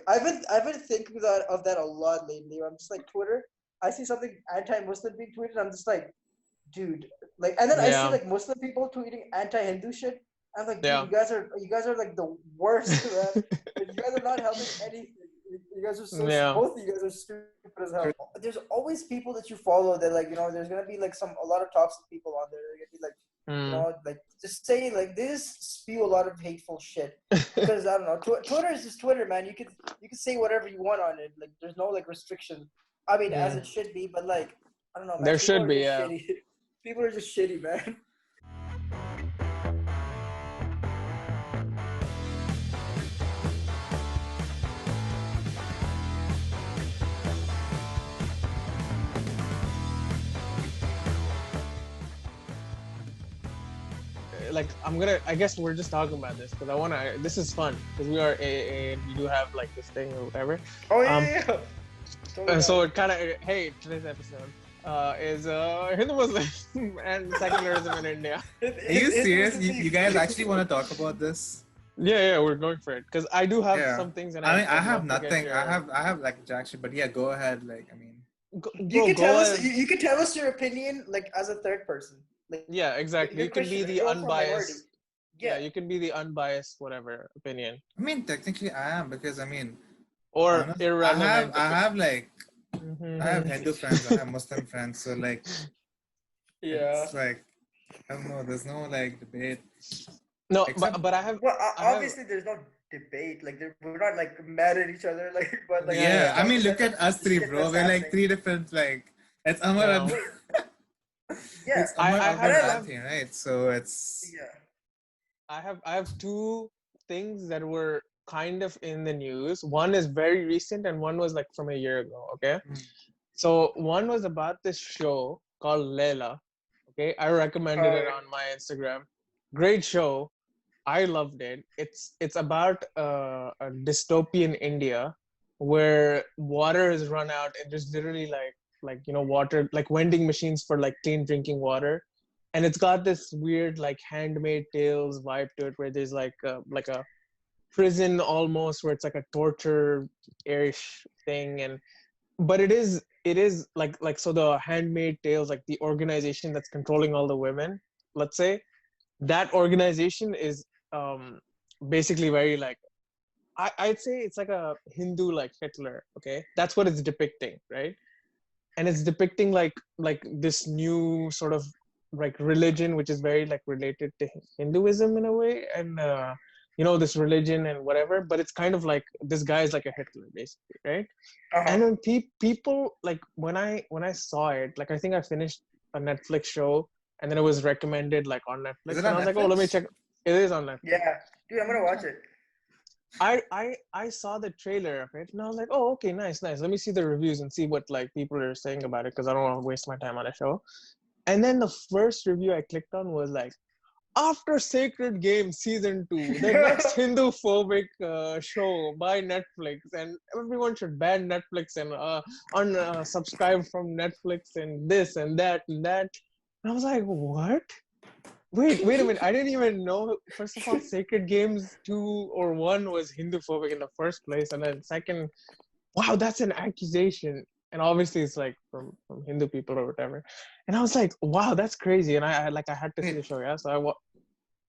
I've been thinking of that a lot lately. I'm just like Twitter. I see something anti-Muslim being tweeted. I'm just like, dude, like, and then I see Yeah, like Muslim people tweeting anti-Hindu shit. I'm like, dude, yeah. you guys are like the worst, man. Like, you guys are not helping anything. You guys are Yeah. both of you guys are stupid as hell. There's always people that you follow that like there's gonna be like a lot of toxic people on there. They're gonna be like Mm. like just say like they just spew a lot of hateful shit because I don't know. Twitter is just Twitter, man. You can say whatever you want on it. Like there's no like restriction. I mean, as Mm. it should be, but like I don't know, man. There People should are be, just yeah. shitty. People are just shitty, man. Like I guess we're just talking about this because this is fun because we are AA and we do have like this thing or whatever. Oh Um, yeah, yeah. Totally and so down. it kind of, hey, today's episode is Hindu Muslim and secularism in India. Are you serious? Hinduism You beef. guys actually want to talk about this? Yeah, we're going for it because I do have Yeah. some things and I mean, I I'd have love to get nothing. your I have like Jackson, but yeah, go ahead. Like, I mean, You bro, can tell go us. ahead. You can tell us your opinion like as a third person. Like Yeah, exactly. you're You can Christian, be right? the You're from minority. unbiased. Yeah, Yeah. you can be the unbiased whatever opinion I mean, technically, I am because I mean, or honest, irrelevant I opinion. have like, I have Hindu friends, I have Muslim friends, so like, Yeah. it's like, I don't know. There's no like debate No, except. but Well, I have obviously there's no debate. Like we're not like mad at each other. Like, but like we're Yeah, just yeah, I trying mean, to look catch up at us the three, shit bro. that's We're like happening. three different like. It's Amar, yeah. Wait. Yeah. it's Amar I And Akbar I have Athi, right? So it's. yeah. I have two things that were kind of in the news. One is very recent and one was like from a year ago, okay? Mm. So one was about this show called Leila. Okay, I recommended it on my Instagram. Great show. I loved it. It's about a dystopian India where water is run out and there's literally water like vending machines for like clean drinking water, and it's got this weird like handmade tales vibe to it where there's like a prison almost where it's like a torture ish thing, and but it is like so the handmade tales, like the organization that's controlling all the women, let's say, that organization is basically very like I'd say it's like a Hindu like Hitler. Okay, that's what it's depicting, right? And it's depicting like this new sort of like religion which is very like related to Hinduism in a way, and this religion and whatever, but it's kind of like this guy is like a Hitler basically, right? Uh And huh. when people like when I saw it, like I think I finished a Netflix show and then it was recommended like on Is Netflix it and on I was like, oh, let me Netflix? check. It is on Netflix. Yeah. Dude, I'm gonna watch it. I saw the trailer of it and I was like, oh, okay, nice. Let me see the reviews and see what like people are saying about it because I don't want to waste my time on a show. And then the first review I clicked on was like, after Sacred Games season 2, the next Hindu phobic show by Netflix, and everyone should ban Netflix and unsubscribe from Netflix and this and that and that. And I was like, what? Wait a minute. I didn't even know, first of all, Sacred Games 2 or 1 was Hindu phobic in the first place. And then second, wow, that's an accusation. And obviously it's like from Hindu people or whatever. And I was like, wow, that's crazy. And I had to see the Wait, show, yeah. So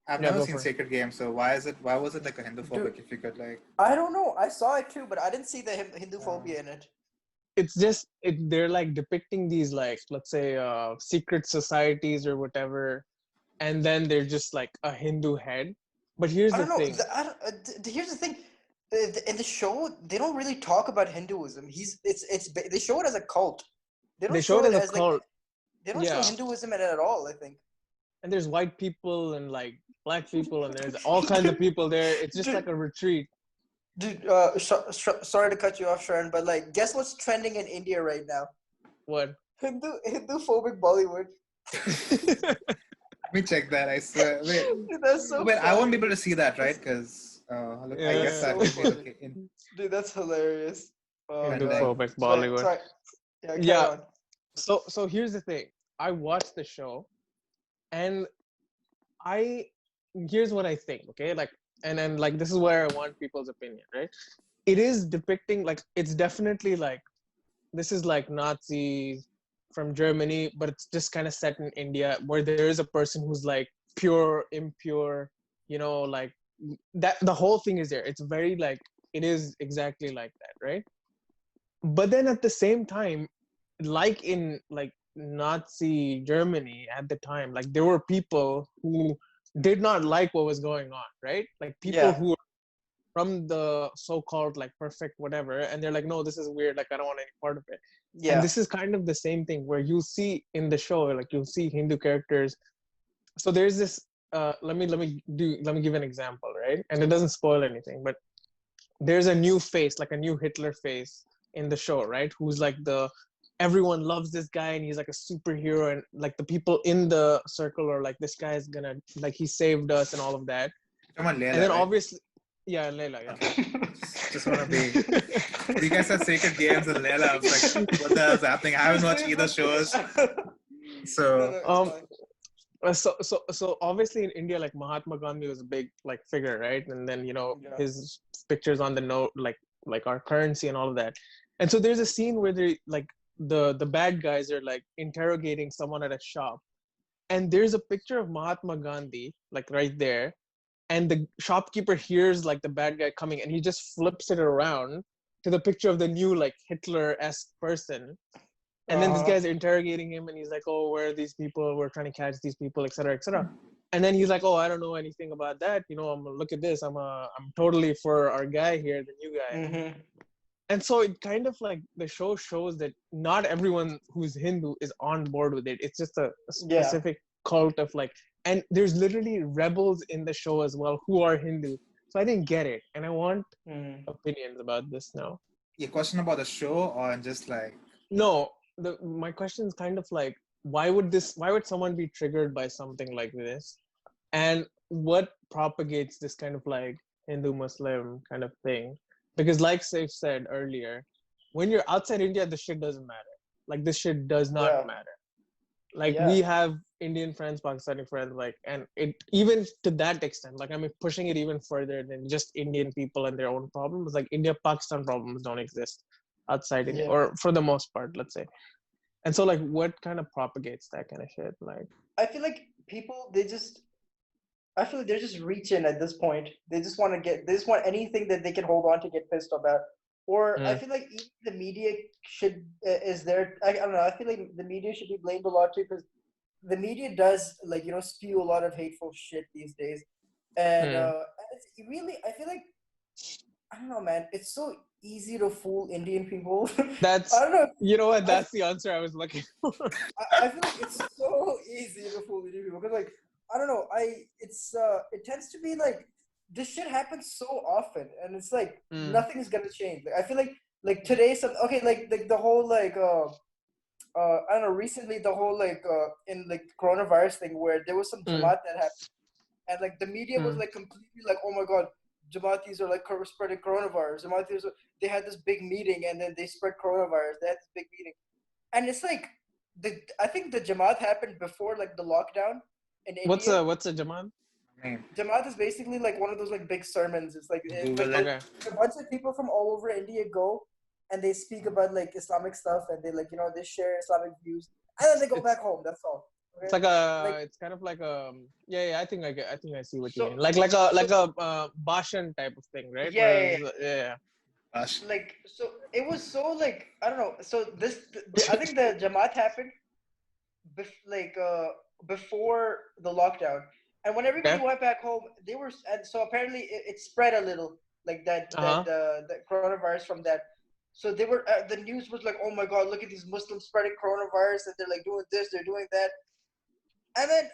I've yeah, never go seen for it. Sacred Games, so why is it? Why was it like a Dude, Hinduphobic? If you could like. I don't know. I saw it too, but I didn't see the Hindu Uh, phobia in it. It's just they're like depicting these like, let's say, secret societies or whatever, and then they're just like a Hindu head. But here's I the don't know. thing. Here's the thing. In the show, they don't really talk about Hinduism. They show it as a cult. They They don't showed show as it a as like cult. they don't show Yeah. Hinduism in it at all. I think. And there's white people and like black people and there's all kinds of people there. It's just like dude, a retreat. dude. Sorry to cut you off, Sharon, but like, guess what's trending in India right now? What? Hindu phobic Bollywood. Let me check that. I swear. Wait, Dude, that's so wait. I won't be funny. able to see that, right? That's, Because look, I guess that's Yeah, that so would be funny. okay. In Dude, that's hilarious. Oh and Hindu god. like, phobic Sorry, Bollywood. sorry. Yeah, carry Yeah. on. So here's the thing. I watched the show and I here's what I think, okay? Like and then like this is where I want people's opinion, right? it is depicting like it's definitely like this is like Nazis from Germany, but it's just kind of set in India where there is a person who's like pure, impure, like that the whole thing is there. It's very like it is exactly like that, right? But then at the same time, like in like Nazi Germany at the time, like there were people who did not like what was going on, right? Like people who were from the so-called like perfect whatever, and they're like, no, this is weird, like I don't want any part of it. And this is kind of the same thing where you'll see in the show, like you'll see Hindu characters. So there's this let me give an example, right? And it doesn't spoil anything, but there's a new face, like a new Hitler face in the show, right? Who's like everyone loves this guy and he's like a superhero, and like the people in the circle are like, this guy is gonna, like, he saved us and all of that. Come on, Leila, and then right? obviously, yeah, Leila, yeah. Just wanna be. You guys said Sacred Games and Leila. I was like, what the hell's happening? I haven't watched either shows. So So obviously in India, like Mahatma Gandhi was a big like figure, right? And then his pictures on the note, like our currency and all of that. And so there's a scene where they like the bad guys are like interrogating someone at a shop, and there's a picture of Mahatma Gandhi like right there, and the shopkeeper hears like the bad guy coming, and he just flips it around to the picture of the new like Hitler-esque person. And then this guy's interrogating him, and he's like, oh, where are these people? We're trying to catch these people, et cetera, et cetera. And then he's like, oh, I don't know anything about that. Look at this. I'm totally for our guy here, the new guy. Mm-hmm. And so it kind of like the show shows that not everyone who's Hindu is on board with it. It's just a specific cult of like, and there's literally rebels in the show as well who are Hindu. So I didn't get it. And I want opinions about this now. Your question about the show or just like... No. My question is kind of like, why would someone be triggered by something like this, and what propagates this kind of like Hindu Muslim kind of thing? Because like Saif said earlier, when you're outside India, this shit doesn't matter. Like this shit does not matter. Like we have Indian friends, Pakistani friends, like, and it even to that extent, like I'm pushing it even further than just Indian people and their own problems. Like India-Pakistan problems don't exist outside India, or for the most part, let's say. And so like what kind of propagates that kind of shit? Like I feel like people they're just reaching at this point. They just want anything that they can hold on to get pissed about. Or I feel like even the media is there. I don't know. I feel like the media should be blamed a lot too, because the media does like spew a lot of hateful shit these days. And it's really, I feel like, I don't know, man. It's so easy to fool Indian people. That's, I don't know. You know what? That's the answer I was looking for. I feel like it's so easy to fool Indian people because, like, I don't know. It tends to be like this shit happens so often, and it's like nothing's gonna change. Like, I feel like today, like the whole like I don't know. Recently, the whole like in like coronavirus thing where there was some Jamaat that happened, and like the media was like completely like, oh my god, Jamaatis are like spreading coronavirus. Jamaatis, they had this big meeting and then they spread coronavirus. They had this big meeting, and it's like I think the Jamaat happened before like the lockdown in India. What's a Jamaat? Jamaat is basically like one of those like big sermons. It's like a bunch of people from all over India go and they speak about like Islamic stuff, and they like they share Islamic views, and then they go back home. That's all. Okay? It's like it's kind of like I think I see what you mean. Like a Bashan type of thing, right? Yeah. Like so, it was so like I don't know. So I think the Jamaat happened, before the lockdown, and when everybody went back home, they were, and so apparently it spread a little like that the coronavirus from that. So they were the news was like, oh my god, look at these Muslims spreading coronavirus, and they're like doing this, they're doing that. And then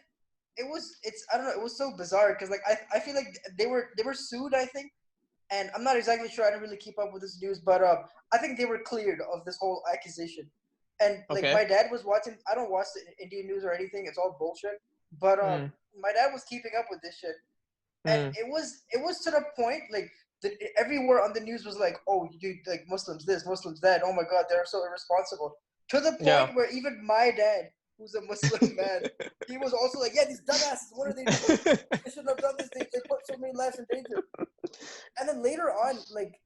I don't know, it was so bizarre because like I feel like they were sued, I think, and I'm not exactly sure. I don't really keep up with this news, but I think they were cleared of this whole accusation. And like my dad was watching. I don't watch the Indian news or anything; it's all bullshit. But my dad was keeping up with this shit, and it was to the point like everywhere on the news was like, oh, dude, like Muslims this, Muslims that. Oh my god, they're so irresponsible. To the point where even my dad who's a Muslim man, he was also like, yeah, these dumbasses, what are they doing? They shouldn't have done this. They put so many lives in danger. And then later on, like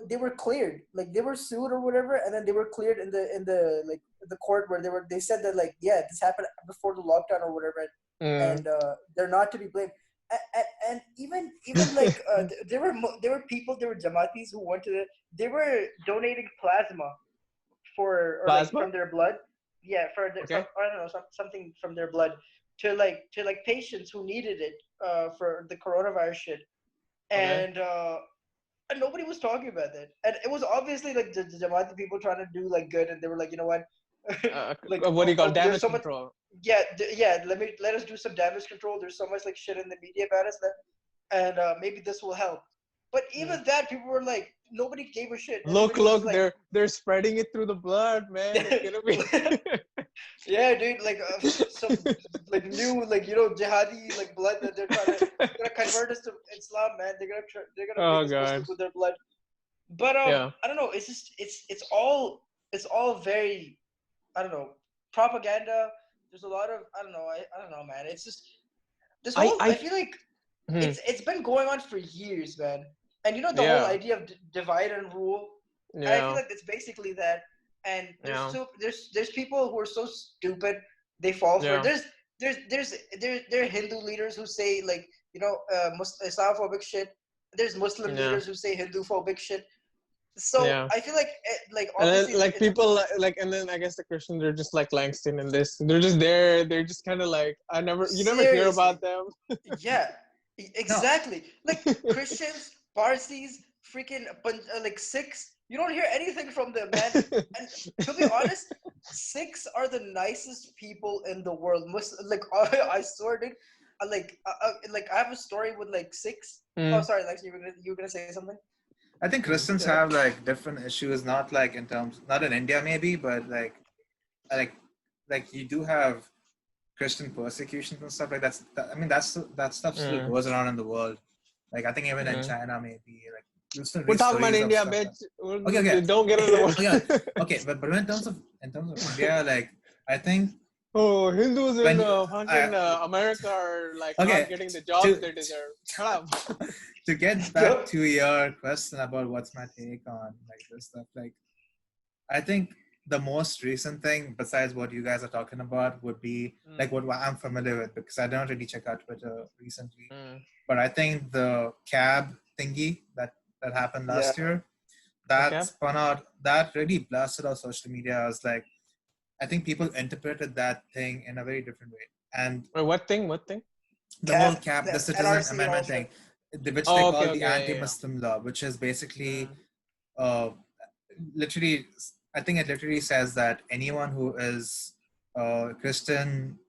they were cleared, like they were sued or whatever, and then they were cleared in the court where they said that like, yeah, this happened before the lockdown or whatever, and they're not to be blamed. And even like there were people, there were Jamatis who they were donating plasma like from their blood, I don't know, something from their blood to patients who needed it for the coronavirus shit, and nobody was talking about that, and it was obviously like the Jamati people trying to do like good, and they were like, you know what, like what do you call damage control? Let us do some damage control. There's so much like shit in the media about us and maybe this will help. But even that, people were like, nobody gave a shit. Look, like, they're spreading it through the blood, man. It's gonna be... Yeah, dude, like some like new jihadi like blood that they're gonna convert us to Islam, man. They're gonna make us Muslims with their blood. But I don't know. It's just it's all very, I don't know, propaganda. There's a lot of I don't know, man. It's just this whole. I feel like it's been going on for years, man. And the whole idea of divide and rule. Yeah. I feel like it's basically that. And there's people who are so stupid they fall for it. There are Hindu leaders who say like Islamophobic shit. There's Muslim leaders who say Hindu-phobic shit. So I feel like obviously, and then people and then I guess the Christians are just like Langston in this. They're just there. They're just kind of like you never hear about them. Yeah, exactly. No. Like Christians, Parsis, freaking like Sikhs. You don't hear anything from them, man. And to be honest, Sikhs are the nicest people in the world. I swear, dude. Like I have a story with like Sikhs. Oh, sorry, Lex, you were gonna say something. I think Christians have like different issues, not like not in India maybe, but like you do have Christian persecutions and stuff like that. That stuff still goes around in the world. Like I think even in China maybe like. We're talking about India, bitch. Okay. Don't get into the okay, but in terms of India, like I think. Oh, Hindus in America are like not getting the jobs they deserve. Shut up. To get back to your question about what's my take on like this stuff, like I think the most recent thing besides what you guys are talking about would be like what I'm familiar with, because I don't really check out Twitter recently. But I think the cab thingy that happened last year, that spun out, that really blasted out social media. I was like, I think people interpreted that thing in a very different way. And wait, what thing? The whole cab, the Citizen Amendment thing, which they call the anti-Muslim law, which is basically, literally, I think it literally says that anyone who is Christian,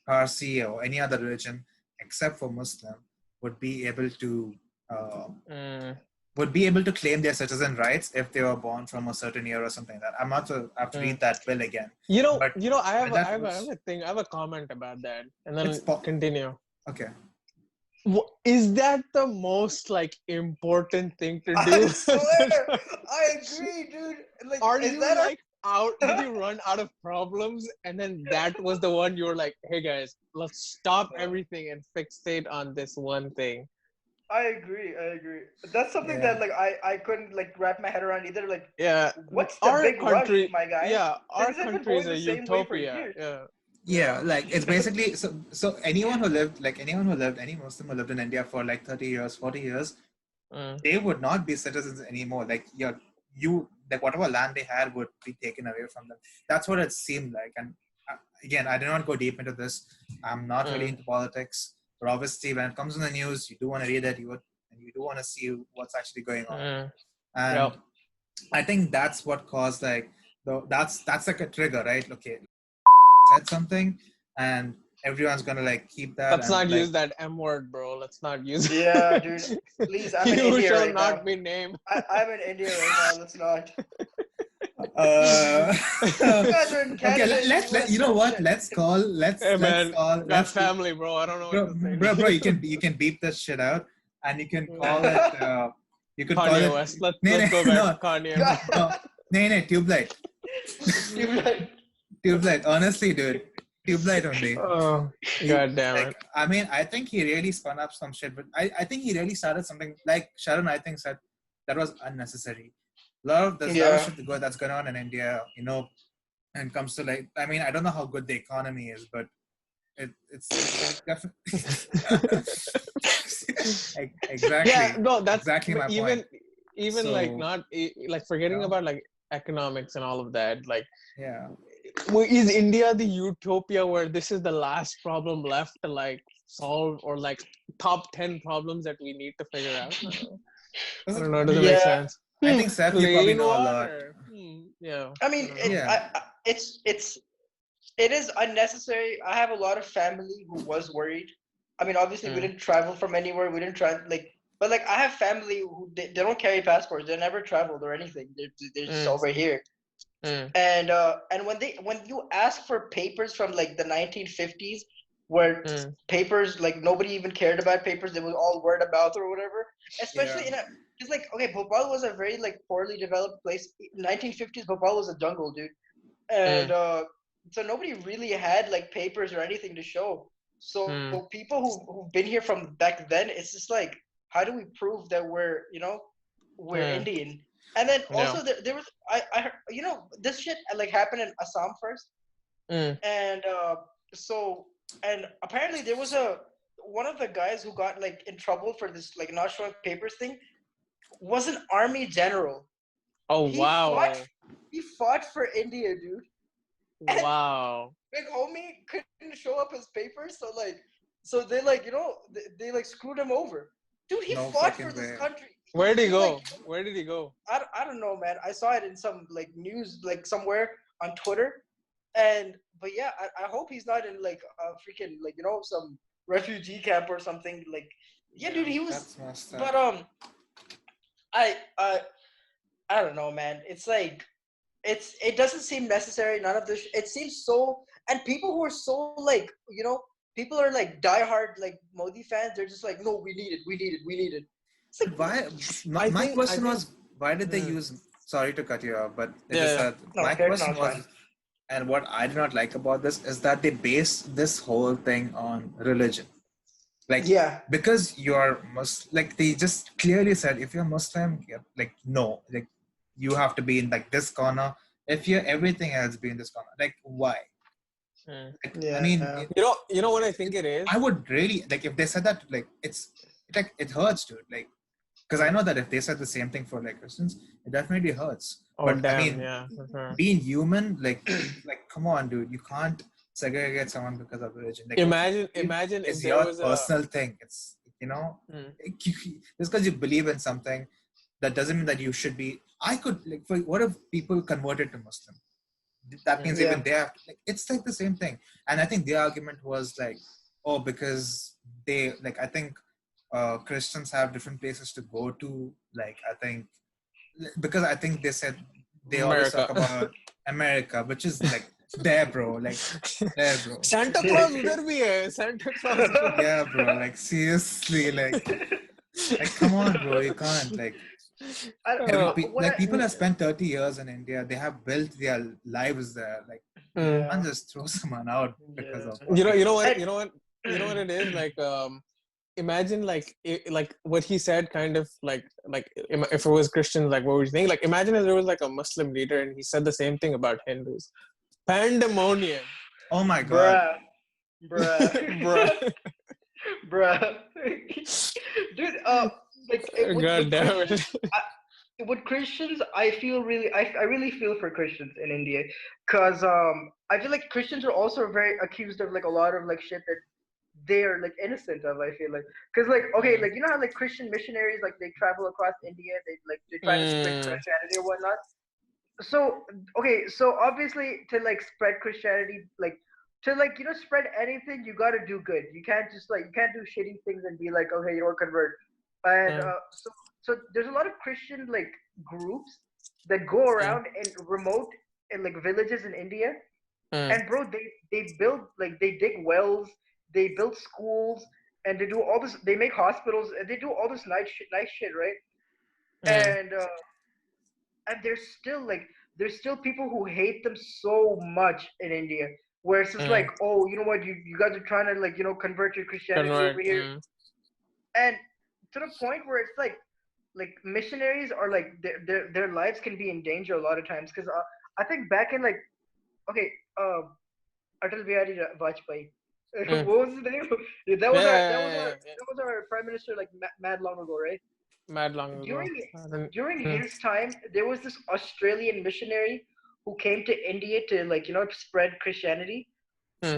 Parsi, or any other religion except for Muslim would be able to claim their citizen rights if they were born from a certain year or something like that. I'm not to have to read that bill again. I have a comment about that, and then continue. Okay. Is that the most like important thing to do? I swear, I agree, dude. Like, are you like out? Did you run out of problems, and then that was the one you were like, "Hey guys, let's stop everything and fixate on this one thing." I agree. That's something that like I couldn't like wrap my head around either. Like, what's the our big country, rush, my guy? Yeah, our country is a utopia. Yeah, like it's basically so any Muslim who lived in India for like 30 years, 40 years, they would not be citizens anymore. Like like whatever land they had would be taken away from them. That's what it seemed like. And again, I did not go deep into this. I'm not really into politics. But obviously, when it comes in the news, you do want to read it, and you do want to see what's actually going on. And I think that's what caused that's like a trigger, right? Okay, said something, and everyone's gonna like keep that. Let's not use that M word, bro. Let's not use it. Yeah, dude. Please, I'm in India You shall right not now. be named. I'm in India right now. Let's not. You guys are in Canada. Okay, let's you know what? Let's call family, bro. I don't know what to say. Bro, you can beep this shit out, and you can call it. You could Kanye call it. West. Let's go back to Kanye. No, Tube Light. Honestly, dude. Tube only. Oh, God damn it. I mean, I think he really spun up some shit, but I think he really started something like Sharon, I think, said that was unnecessary. There's a lot of shit that's going on in India, and it comes to like, I mean, I don't know how good the economy is, but it's definitely exactly. Yeah, no, that's exactly my point. Even So, like not like forgetting about like economics and all of that. Like, yeah. Is India the utopia where this is the last problem left to like solve, or like top 10 problems that we need to figure out? I don't know. Does it make sense? I think Seth, you probably know a lot. Yeah. I mean, it is unnecessary. I have a lot of family who was worried. I mean, obviously, we didn't travel from anywhere. We didn't try but like I have family who they don't carry passports. They never traveled or anything. They're just over here. And when you ask for papers from like the 1950s, where papers like nobody even cared about papers, it was all word of mouth or whatever. Especially it's like, okay, Bhopal was a very like poorly developed place. 1950s Bhopal was a jungle, dude, and so nobody really had like papers or anything to show. So people who've been here from back then, it's just like, how do we prove that we're Indian? And then also there was I heard, this shit like happened in Assam first, and and apparently there was one of the guys who got like in trouble for this like not showing papers thing was an army general. Oh, wow. He fought for India, dude. Wow. Big homie couldn't show up his papers, so they like they like screwed him over. Dude, he fought for this country. Where did he go? Like, where did he go? I don't know, man. I saw it in some like news, like somewhere on Twitter. But yeah, I hope he's not in like a freaking like some refugee camp or something. Like, yeah, dude, he was. But I don't know, man. It's like it doesn't seem necessary. None of this. It seems so. And people who are so like people are like diehard like Modi fans. They're just like, no, we need it. It's like, why? My question was, why did they use? Sorry to cut you off, but my question was, and what I do not like about this is that they base this whole thing on religion. Like, because you're like they just clearly said, if you're Muslim, like no, like you have to be in like this corner. If you're everything else, be in this corner. Like, why? I mean, you know what I think it is. I would really like if they said that. Like, it hurts, dude. Like, because I know that if they said the same thing for like Christians, it definitely hurts. Oh, but damn, I mean, being human, like come on, dude, you can't segregate someone because of religion. Like, imagine it's if your there was personal thing. It's just because you believe in something, that doesn't mean that you should be. I could like, what if people converted to Muslim? That means even they have like, it's like the same thing. And I think their argument was like, oh, because they like I think Christians have different places to go to. Like I think because I think they said they always talk about America, which is like there, bro. Like there, bro. Santa Claus udhar bhi hai. Santa Claus. Yeah, bro. Like seriously, like come on, bro. You can't like. People have spent 30 years in India. They have built their lives there. Like, you can't just throw someone out because of. You know what it is like. Imagine like what he said, kind of like if it was Christians, like what would you think? Like, imagine if there was like a Muslim leader and he said the same thing about Hindus. Pandemonium. Oh my god. Bruh. Dude, like God damn it. With Christians, I really feel for Christians in India, cause I feel like Christians are also very accused of like a lot of like shit that they're like innocent of. I feel like, cause like like how like Christian missionaries like they travel across India, they try to spread Christianity or whatnot. So so obviously to like spread Christianity, like to like spread anything, you got to do good. You can't just like you can't do shitty things and be like, okay, you don't convert. And so there's a lot of Christian like groups that go around in remote and like villages in India, and bro, they build like they dig wells, they build schools, and they do all this. They make hospitals, and they do all this nice shit, right? And there's still people who hate them so much in India. where it's just like, oh, you know what, you guys are trying to like, you know, convert your Christianity over here, and to the point where it's like missionaries are like their lives can be in danger a lot of times because I think back in like okay, Atal Bihari Vajpayee. What was his name? That was our prime minister like mad long ago, right? Mad long ago. During his time, there was this Australian missionary who came to India to like, you know, spread Christianity.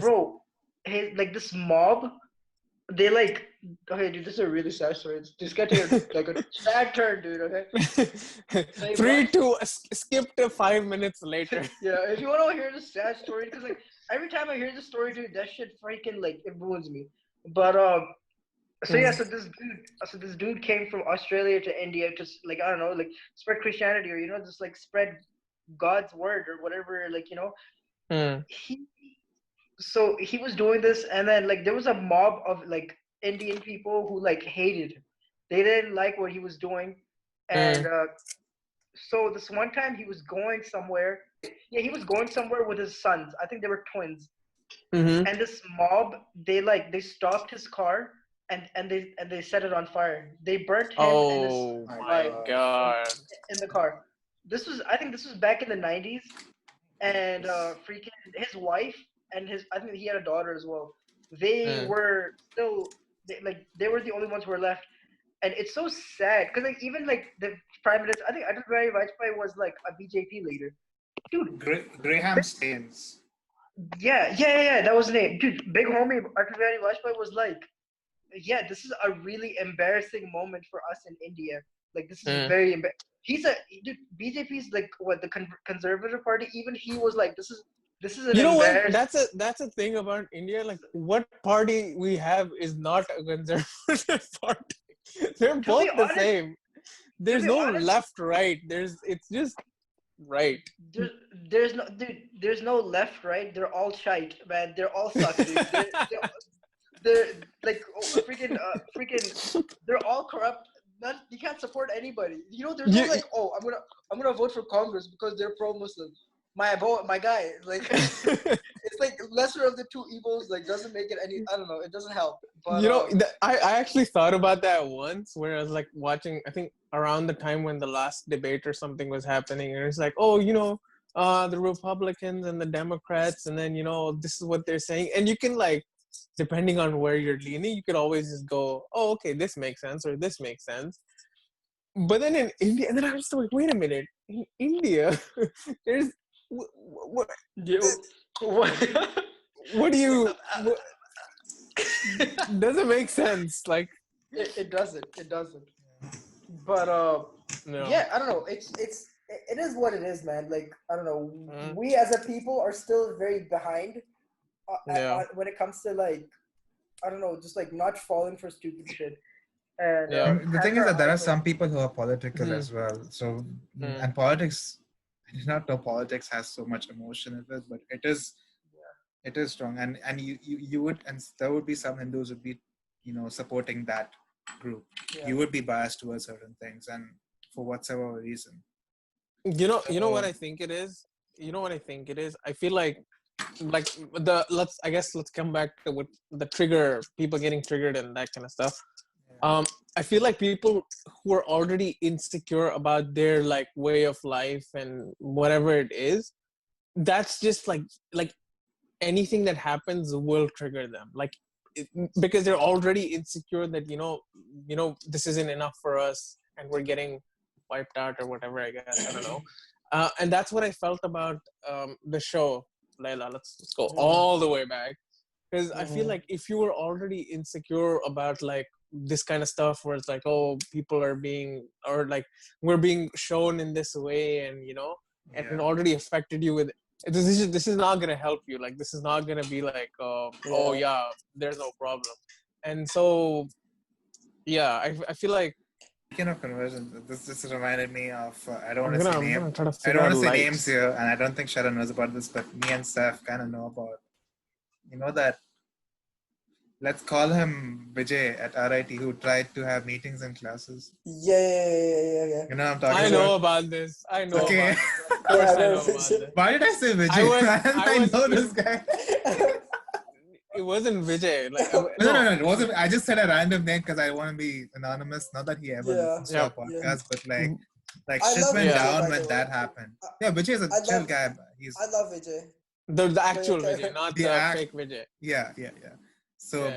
Bro, his like this mob, they like, okay, dude, this is a really sad story. This got to like a sad turn, dude. Okay. Skip to 5 minutes later. Yeah, if you want to hear the sad story, because like every time I hear the story, dude, that shit freaking like it ruins me. But so yeah, so this dude came from Australia to India to like, I don't know, like spread Christianity, or you know, just like spread God's word or whatever, like, you know. He was doing this, and then like there was a mob of like Indian people who like hated him. They didn't like what he was doing, and so this one time he was going somewhere. Yeah, he was going somewhere with his sons. I think they were twins. And this mob, they stopped his car and they set it on fire. They burnt him and his wife in the car. I think this was back in the 90s, and freaking his wife and I think he had a daughter as well. They were still they were the only ones who were left, and it's so sad because like even like the prime minister, I think Atal Bihari Vajpayee was like a BJP leader, dude. Graham Staines. Yeah, that was the name, dude. Big homie Atal Bihari Vajpayee was like, yeah, this is a really embarrassing moment for us in India. Like this is very dude. BJP is like what, the conservative party. Even he was like, this is an, you know what, that's a thing about India. Like what party we have is not a conservative party. They're both the same. There's no left right. It's just right. There's no left right. They're all shite, man. They're all suck, dude. They're like freaking they're all corrupt. You can't support anybody. You know, there's no like, oh, I'm gonna vote for Congress because they're pro-Muslim. My guy, like it's like lesser of the two evils. Like doesn't make it any. I don't know. It doesn't help. But, you know, I actually thought about that once, where I was like watching. I think around the time when the last debate or something was happening, and it's like, oh, you know, the Republicans and the Democrats, and then you know, this is what they're saying, and you can like, depending on where you're leaning, you could always just go, oh, okay, this makes sense or this makes sense. But then in India, and then I was like, wait a minute, in India, there's what do you doesn't make sense. Like it doesn't. But no. Yeah, I don't know. It is what it is, man. Like I don't know. We as a people are still very behind. When it comes to like, I don't know, just like not falling for stupid shit. And the thing is that there are some people who are political as well. So and politics, I did not know politics has so much emotion in it, but it is strong. And you would, and there would be some Hindus would be, you know, supporting that group. Yeah. You would be biased towards certain things, and for whatever reason. You know what I think it is. I feel like let's come back to what the trigger, people getting triggered and that kind of stuff. I feel like people who are already insecure about their like way of life and whatever it is, that's just like anything that happens will trigger them, like because they're already insecure that you know this isn't enough for us and we're getting wiped out or whatever, I guess. I don't know. And that's what I felt about the show Layla. Let's go all the way back, because I feel like if you were already insecure about like this kind of stuff where it's like, oh, people are being, or like we're being shown in this way, and you know, and it already affected you with this is not gonna help you. Like this is not gonna be like oh yeah, there's no problem. And so yeah, I feel like, speaking of conversion, this reminded me of I don't want to say names here, and I don't think Sharon knows about this, but me and Steph kind of know about, you know, that let's call him Vijay at RIT, who tried to have meetings in classes. Yeah. You know what I'm talking I about? know about this. I know Okay. about this. Of course I know about this. Why did I say Vijay? I know this guy. It wasn't Vijay. Like No. It wasn't. I just said a random name because I want to be anonymous. Not that he ever listens to our podcast, but like shit went down when that happened. Yeah, Vijay is a chill guy. I love Vijay. The actual Vijay, not the fake Vijay. Yeah. So,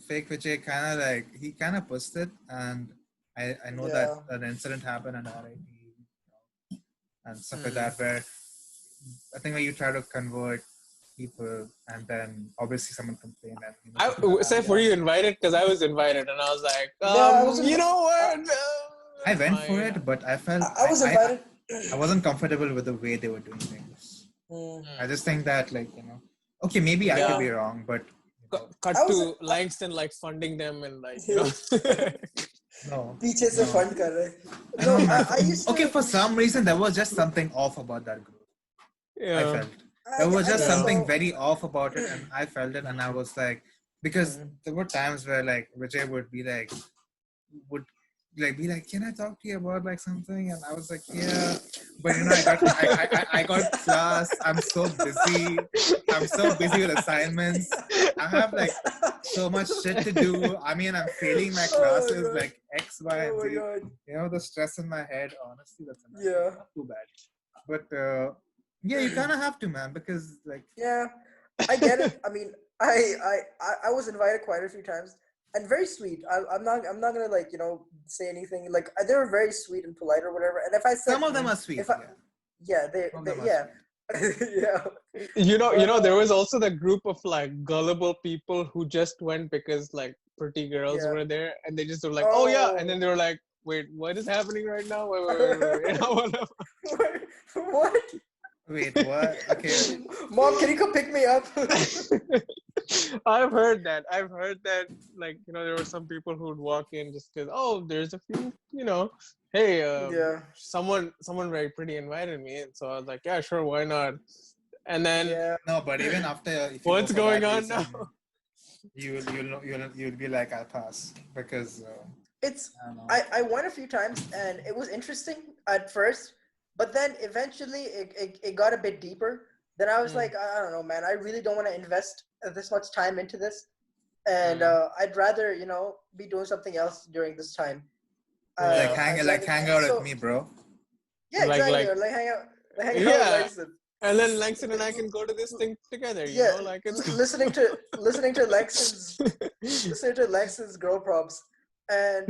fake Vijay kind of like, he kind of pushed it, and I know that an incident happened in RIT and stuff like that, where I think when you try to convert people and then obviously someone complained. And, were you invited? Because I was invited and I was like, you know what? I went for it, but I felt I was invited. I wasn't comfortable with the way they were doing things. I just think that, like, okay, maybe I could be wrong, but cut to Langston like funding them and like, no. Pीछे se fund kar rahe. I used to, okay, for some reason there was just something off about that group. I felt there was just something very off about it, and I felt it, and I was like, because there were times where like Vijay would be like, can I talk to you about like something? And I was like, yeah, but I got class. I'm so busy with assignments. I have like so much shit to do. I mean, I'm failing my classes like X, Y, and Z. The stress in my head. Honestly, that's not too bad. But yeah, you kind of have to, man, because like. Yeah, I get it. I mean, I was invited quite a few times. And very sweet. I'm not gonna like say anything. Like they were very sweet and polite or whatever. And if I said some of them are sweet, they yeah. There was also the group of like gullible people who just went because like pretty girls were there, and they just were like, oh yeah, and then they were like, wait, what is happening right now? Wait. What? Wait, what? Okay. Mom, can you come pick me up? I've heard that. Like, there were some people who would walk in just because, there's a few, hey, someone very pretty invited me. And so I was like, yeah, sure, why not? And then. No, but even after. What's going on now? You'll be like, I'll pass. Because. I went a few times and it was interesting at first. But then eventually it got a bit deeper. Then I was like, I don't know, man. I really don't want to invest this much time into this. And I'd rather, be doing something else during this time. Hang out with me, bro. Yeah, exactly. Like hang out with Langston. And then Langston and I can go to this thing together, it's listening to Langston's girl props. And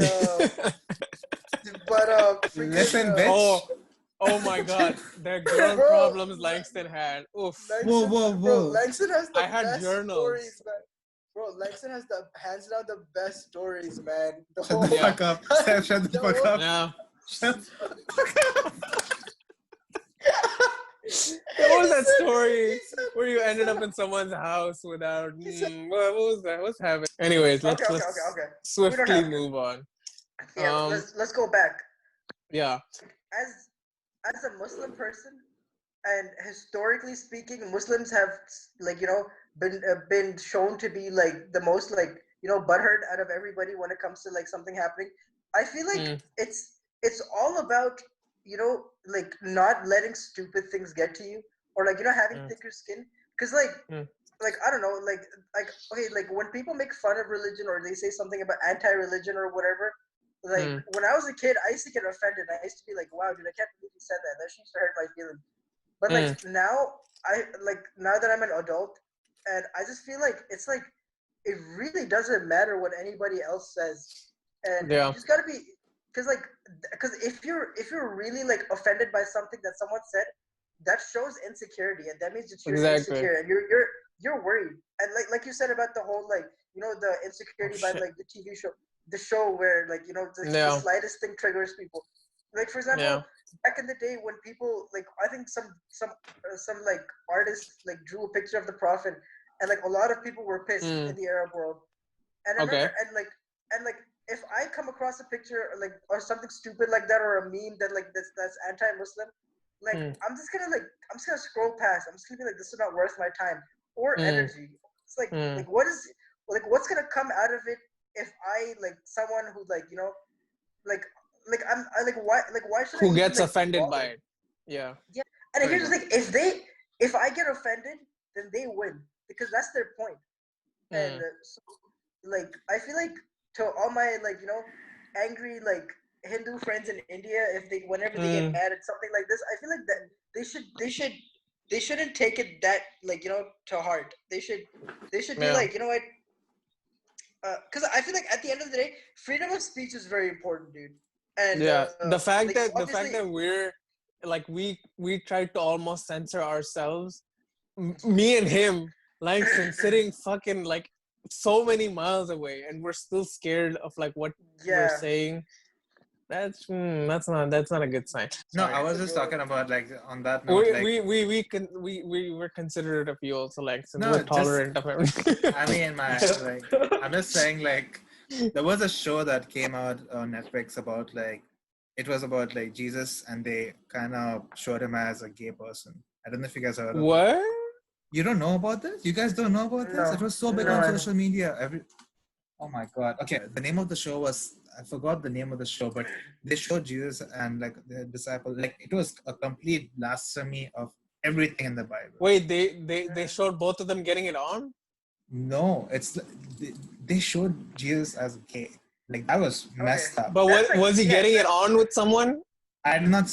listen, bitch. Oh my God, the girl problems Langston had. Oof. Whoa. Bro, Langston has the best journals. Stories, man. Bro, Langston has hands down the best stories, man. Shut the fuck up. Shut the fuck up. Yeah. Shut the fuck up. What was that story where you ended up in someone's house without? What was that? What's happening? Anyways, let's swiftly move on. Yeah, let's go back. Yeah. As a Muslim person, and historically speaking, Muslims have been shown to be like the most butthurt out of everybody when it comes to like something happening. I feel like it's all about not letting stupid things get to you, or having thicker skin. Because I don't know, when people make fun of religion or they say something about anti-religion or whatever. When I was a kid, I used to get offended. I used to be like, "Wow, dude, I can't believe you said that. That used to hurt my feelings." But now that I'm an adult, and I just feel like it's like it really doesn't matter what anybody else says, and you just gotta be because if you're really like offended by something that someone said, that shows insecurity, and that means that you're insecure and you're worried. And like you said about the whole the insecurity by like the TV show. The show where the slightest thing triggers people. Like for example, back in the day when people I think some artists drew a picture of the Prophet, and a lot of people were pissed in the Arab world. And I remember and if I come across a picture or something stupid like that, or a meme that that's anti-Muslim, I'm just gonna scroll past. I'm just gonna be like, this is not worth my time or energy. It's what is like what's gonna come out of it if I like someone who's like like why should I Who even gets like offended by bother? it? Yeah. Yeah, and here's the thing: if I get offended, then they win because that's their point. And so, like, I feel like to all my like angry like Hindu friends in India, if they whenever they get mad at something like this, I feel like that they shouldn't take it that like to heart. They should be like, you know what? Because I feel like at the end of the day, freedom of speech is very important, dude. And the fact like, that we're like we tried to almost censor ourselves, me and him, like sitting fucking like so many miles away, and we're still scared of like what we're saying. That's not a good sign. No, Sorry. I was just talking about like on that note. We were considerate of you also, like since No, we're tolerant of everything. I mean, I'm just saying, like, there was a show that came out on Netflix about like, it was about like Jesus, and they kind of showed him as a gay person. I don't know if you guys heard of What? it. You don't know about this? You guys don't know about this? It was so big on social media. Oh my god. Okay, the name of the show was, I forgot the name of the show, but they showed Jesus and like the disciple. Like it was a complete blasphemy of everything in the Bible. Wait, they showed both of them getting it on? No, they showed Jesus as gay. Like that was messed up. But what was he getting it on with someone? I did not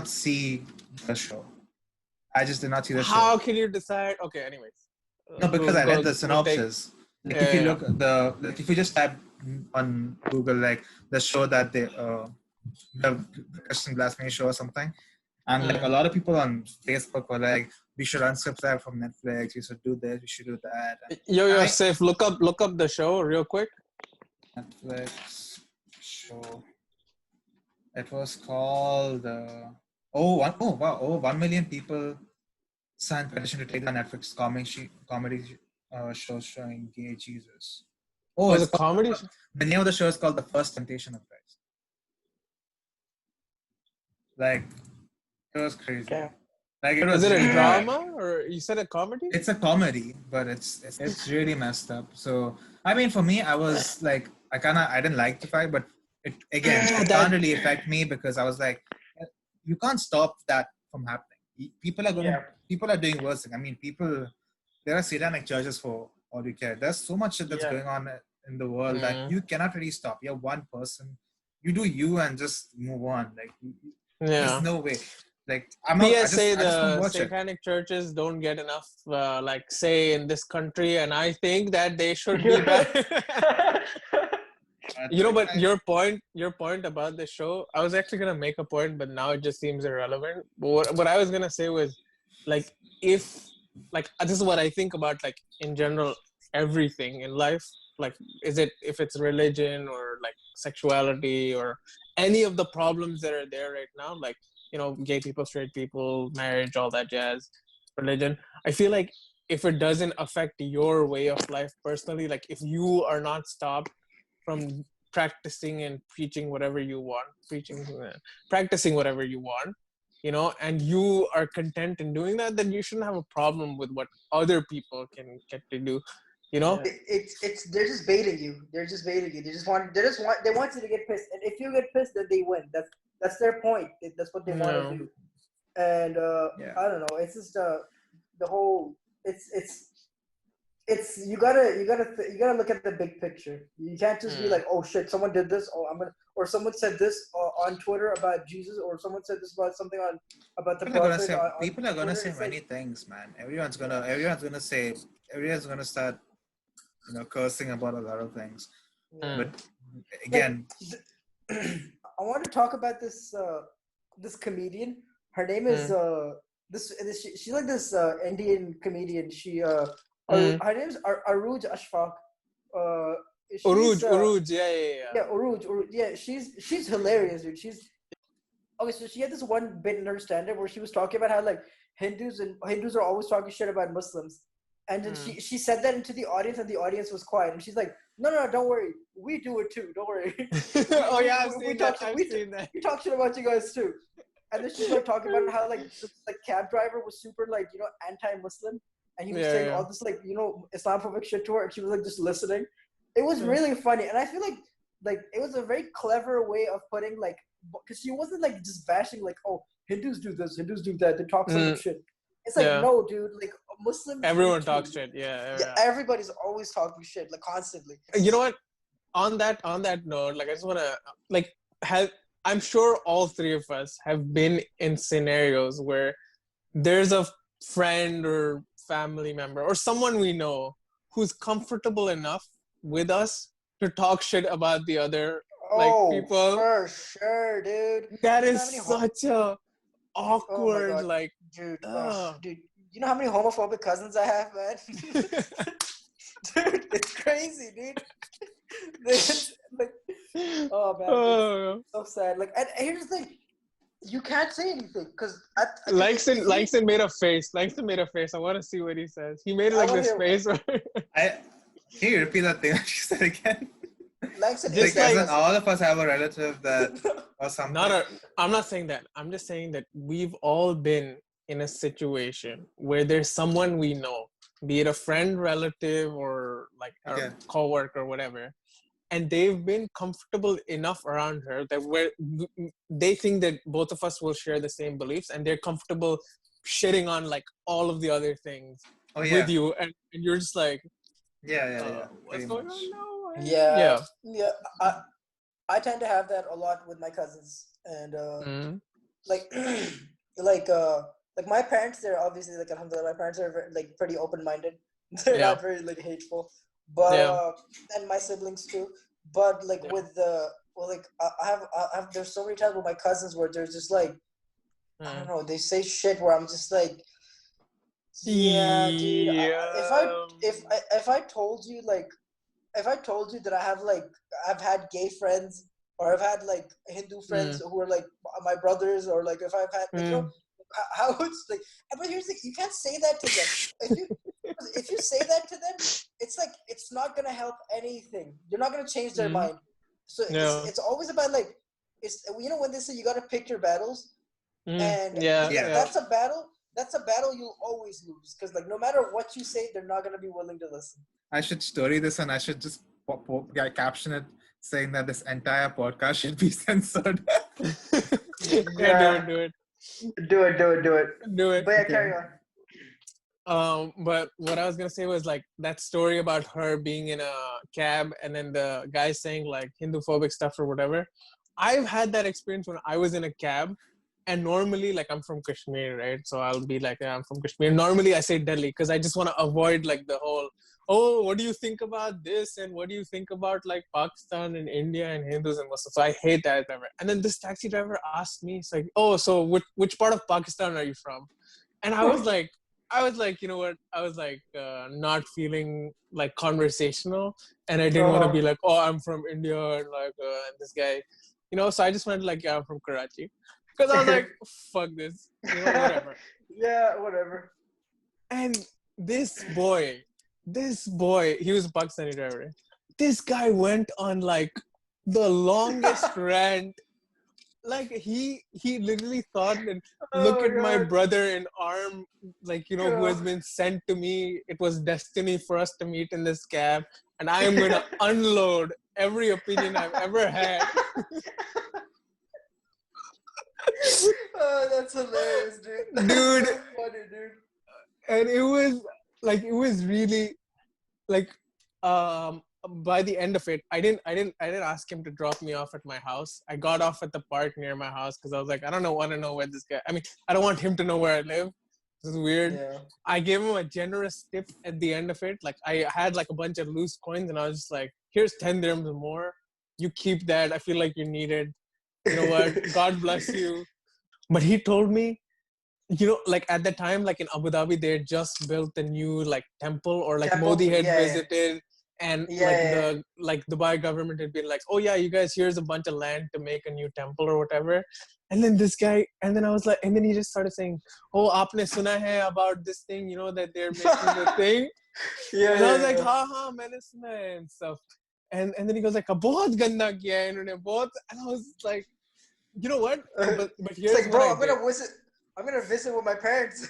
see the show. I just did not see the show. How can you decide? Okay, anyways. No, because I read the synopsis. Like if you look if you just type on Google like the show that the Christian blasphemy show or something, and like a lot of people on Facebook were like, we should unsubscribe from Netflix, we should do this, we should do that. Yo, Safe, look up the show real quick. Netflix show. It was called 1 million people signed petition to take the Netflix comedy show showing gay Jesus. Oh, it's a comedy. The name of the show is called The First Temptation of Christ. Like, it was crazy. Yeah. Like, it was. Is it a drama or you said a comedy? It's a comedy, but it's really messed up. So I mean, for me, I was like, I didn't like the fact, but it can't really affect me because I was like, you can't stop that from happening. People are doing worse things. I mean, there are satanic churches for all you care. There's so much shit that's going on in the world that you cannot really stop. You're one person. You do you and just move on. Like, there's no way. Like, PSA, the satanic churches don't get enough like say in this country, and I think that they should be back. But your point about the show, I was actually gonna make a point, but now it just seems irrelevant. But what I was gonna say was, like, if like this is what I think about, like in general, everything in life. Like, if it's religion or like sexuality or any of the problems that are there right now, like gay people, straight people, marriage, all that jazz, religion. I feel like if it doesn't affect your way of life personally, like if you are not stopped from practicing and preaching whatever you want, practicing whatever you want, and you are content in doing that, then you shouldn't have a problem with what other people can get to do. They're just baiting you. They want you to get pissed, and if you get pissed, then they win. That's their point. That's what they want to do. And I don't know. It's just the whole. It's you gotta look at the big picture. You can't just be like, oh shit, someone did this, or someone said this on Twitter about Jesus, or someone said this about something about the prophet. People are gonna say many things, man. Everyone's gonna start, cursing about a lot of things. But again, I want to talk about this comedian. Her name is she's like this Indian comedian. Her name is Aruj Ashfaq. Uruj, yeah. Uruj, yeah. She's hilarious, dude. So she had this one bit in her stand-up where she was talking about how like Hindus are always talking shit about Muslims. And then she said that into the audience, and the audience was quiet. And she's like, "No, don't worry. We do it too. Don't worry." I've seen that. We talk shit about you guys too. And then she started talking about how like the cab driver was super like anti-Muslim, and he was saying all this like Islamophobic shit to her, and she was like just listening. It was really funny, and I feel like it was a very clever way of putting like, because she wasn't like just bashing like, oh, Hindus do this, Hindus do that, they talk some shit. It's like, no, dude, like Muslims. Everyone talks shit. Yeah. Everybody's always talking shit, like constantly. You know what? On that note, like I just wanna like I'm sure all three of us have been in scenarios where there's a friend or family member or someone we know who's comfortable enough with us to talk shit about the other people. For sure, dude. That is such a awkward dude. You know how many homophobic cousins I have, man? Dude, it's crazy, dude. Like, oh man, it's so sad. Like, and here's the thing. You can't say anything because Langston made a face. Langston made a face. I want to see what he says. He made like this face. Can you repeat that thing that you said again? Langston, just like all of us have a relative that or something. I'm not saying that. I'm just saying that we've all been in a situation where there's someone we know, be it a friend, relative, or like a coworker or whatever, and they've been comfortable enough around her that where they think that both of us will share the same beliefs, and they're comfortable shitting on like all of the other things with you, and you're just like, what's going on now? Yeah. I tend to have that a lot with my cousins, and like my parents, they're obviously like alhamdulillah, my parents are very, like pretty open-minded. They're not very like hateful, but and my siblings too. But like with the I have there's so many times with my cousins where they're just like I don't know, they say shit where I'm just like, dude. If I told you that I've had gay friends or I've had like Hindu friends who are like my brothers, or like if I've had how it's like, but here's the thing, you can't say that to them. If you say that to them, it's like it's not gonna help anything. You're not gonna change their mind. So it's always about like, it's when they say you gotta pick your battles, and that's a battle you'll always lose, because like no matter what you say, they're not gonna be willing to listen. I should story this and I should just caption it saying that this entire podcast should be censored. Do it. But carry on. But what I was gonna say was like that story about her being in a cab and then the guy saying like Hindu-phobic stuff or whatever. I've had that experience when I was in a cab, and normally like I'm from Kashmir, right? So I'll be like, I'm from Kashmir. Normally I say Delhi because I just want to avoid like the whole, what do you think about this? And what do you think about like Pakistan and India and Hindus and Muslims? So I hate that driver. And then this taxi driver asked me, it's like, so which part of Pakistan are you from? And I was like, you know what? I was like not feeling like conversational, and I didn't want to be like, I'm from India, and like and this guy, so I just went like, I'm from Karachi, because I was like, fuck this, whatever. Whatever. And this boy, he was a Pakistani driver. This guy went on like the longest rant. Like he literally thought that look at my brother in arm, like who has been sent to me. It was destiny for us to meet in this cab, and I am gonna unload every opinion I've ever had. That's hilarious, dude. Dude, so funny, dude. And it was really like by the end of it, I didn't ask him to drop me off at my house. I got off at the park near my house because I was like, I don't want to know where this guy. I mean, I don't want him to know where I live. This is weird. Yeah. I gave him a generous tip at the end of it. Like I had like a bunch of loose coins, and I was just like, here's 10 dirhams more. You keep that. I feel like you need it. You know what? God bless you. But he told me, like at the time, like in Abu Dhabi, they had just built a new like temple, or like Modi had visited. And like Dubai government had been like, you guys, here's a bunch of land to make a new temple or whatever. And then this guy, and then I was like, and then he just started saying, aapne suna hai about this thing, that they're making the thing. And I was like, ha, maine suna hai and stuff. And then he goes like, bahut ganda kiya hai inhone, bahut. And I was like, you know what? But here's it's like, bro, I'm I'm gonna visit with my parents.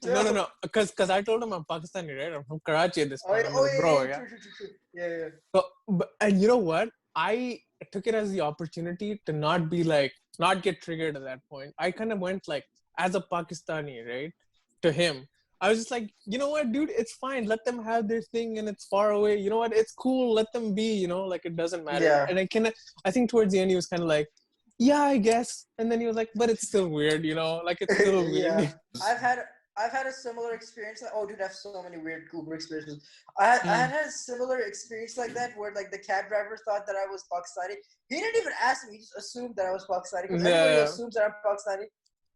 No. Because I told him I'm Pakistani, right? I'm from Karachi at this point. I'm like, bro, yeah. True. Yeah. So, and you know what? I took it as the opportunity to not get triggered at that point. I kind of went like, as a Pakistani, right, to him. I was just like, you know what, dude, it's fine. Let them have their thing and it's far away. You know what? It's cool. Let them be, like it doesn't matter. Yeah. And I think towards the end, he was kind of like, yeah, I guess. And then he was like, but it's still weird, like it's still weird. Yeah. I've had a similar experience. Oh, dude, I have so many weird Uber experiences. I had a similar experience like that where like the cab driver thought that I was Pakistani. He didn't even ask me. He just assumed that I was Pakistani because everybody assumes that I'm Pakistani.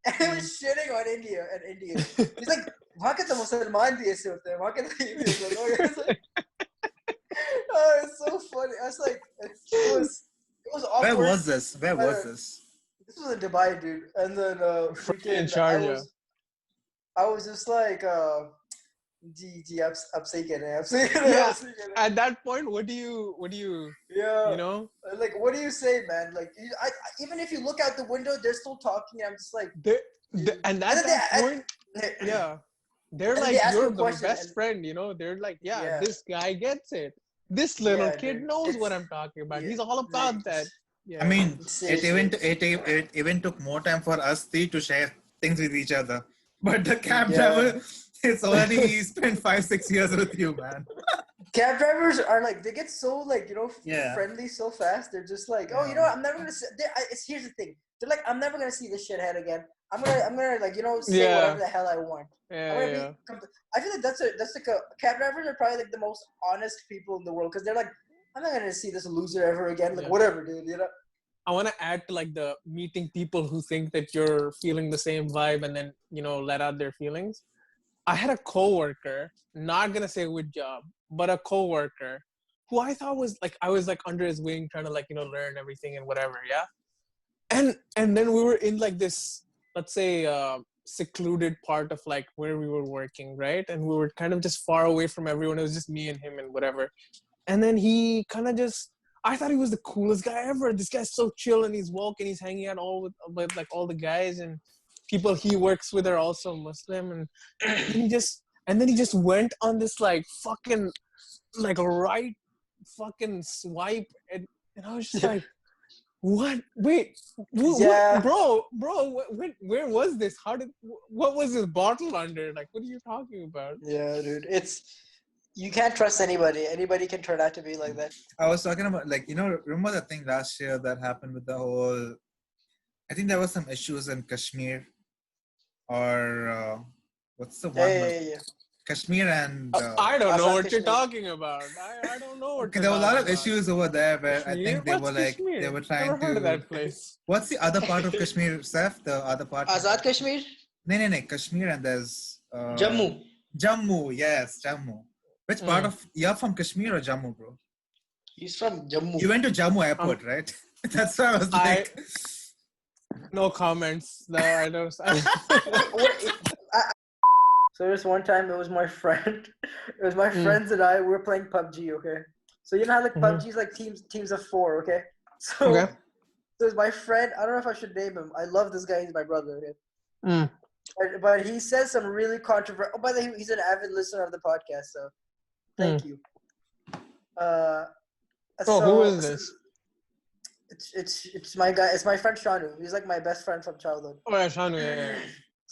And he was shitting on India and Indians. He's like, "Why can't the Musliman be ऐसे होते हैं? Why can't the Indians?" Oh, it's so funny. I was like, it was awkward. Where was this? This was in Dubai, dude. And then in Sharjah. I was just like, I'm saying it. Yeah. At that point, what do you? Yeah. Like, what do you say, man? Like, even if you look out the window, they're still talking. And I'm just like, and at that point, yeah, they're like, you're the best friend. They're like, yeah, this guy gets it. This little kid knows what I'm talking about. He's all about that. Yeah. I mean, it even took more time for us three to share things with each other. But the cab driver, it's already spent 5-6 years with you, man. Cab drivers are like, they get so friendly so fast. They're just like, oh, I'm never gonna see. Here's the thing. They're like, I'm never gonna see this shithead again. I'm gonna like say whatever the hell I want. I feel like that's like cab drivers are probably like the most honest people in the world because they're like, I'm not gonna see this loser ever again. Like whatever, dude. I want to add to like the meeting people who think that you're feeling the same vibe and then let out their feelings. I had a coworker, not gonna say which job, but a coworker who I thought was like I was like under his wing trying to like learn everything and whatever, yeah. And then we were in like this, let's say, secluded part of like where we were working, right? And we were kind of just far away from everyone. It was just me and him and whatever. And then he kind of I thought he was the coolest guy ever. This guy's so chill and he's woke and he's hanging out with like all the guys and people he works with are also Muslim. And then he just went on this like fucking like right fucking swipe and I was just like, what? Wait, what, bro? Where was this? What was this bottle under? Like, what are you talking about? Yeah, dude, you can't trust anybody. Anybody can turn out to be like that. I was talking about like, remember that thing last year that happened with the whole, I think there was some issues in Kashmir or what's the one? Yeah. Kashmir and... I don't know what you're talking about. I don't know what there were a lot of issues over there where Kashmir? I think they were like, Kashmir? they were trying Never heard of that place. What's the other part of Kashmir, Seth? The other part? Azad Kashmir? No, Kashmir and there's... Jammu, yes, Jammu. Which part of... You're from Kashmir or Jammu, bro? He's from Jammu. You went to Jammu airport, right? That's why I was like... No comments. No, I don't... So this one time, it was my friend. It was my friends and I. We were playing PUBG, okay? So you know how like PUBG is like teams of 4, okay? So it was my friend. I don't know if I should name him. I love this guy. He's my brother, okay? But he says some really controversial... Oh, by the way, he's an avid listener of the podcast, so thank you. Who is this? It's my guy. It's my friend Shanu. He's like my best friend from childhood. Oh yeah, Shanu. Yeah.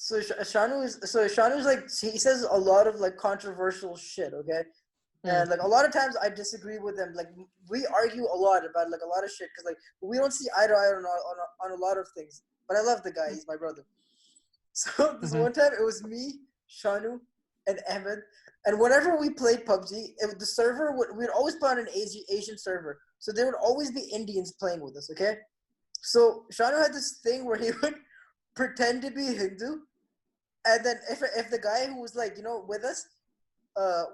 So Shanu's like, he says a lot of like controversial shit, okay? And like a lot of times I disagree with him. Like we argue a lot about like a lot of shit because like we don't see eye to eye on a lot of things. But I love the guy. He's my brother. So this one time it was me, Shanu, and Ahmed. And whenever we played PUBG, the server we'd always play on an Asian server. So there would always be Indians playing with us, okay? So Shanu had this thing where he would pretend to be Hindu. And then if the guy who was like, with us